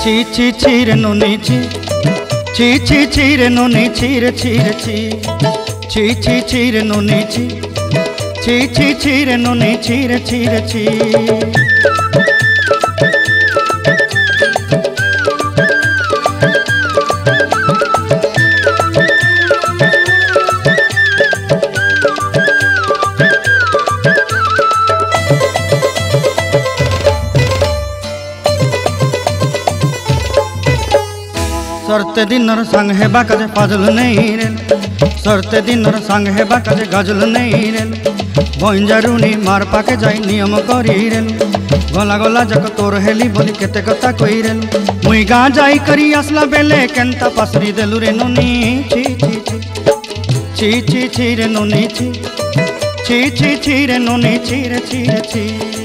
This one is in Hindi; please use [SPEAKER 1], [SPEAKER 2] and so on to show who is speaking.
[SPEAKER 1] ছি ছি ছি রে নুনি ছি, ছি ছি ছি রে নুনি ছি রে ছি রে ছি, ছি ছি ছি রে নুনি ছি, ছি ছি ছি রে নুনি ছি রে ছি রে ছি। सरते दिनर संग हेबा काजे फाजल नहीं रेल, सरते दिनर संग हेबा काजे गजल नहीं रेल, बंजारुनी मार पाके जाई नियम करी रेल, गला गला जक तोर हेली बोली केते कथा कई रेल, मुई गा जाई करी आसला बेले केंता पासरी देलु रे नुनी छी छी छी, छी छी छी रे नुनी छी, छी छी छी रे नुनी छी रे छी रे छी।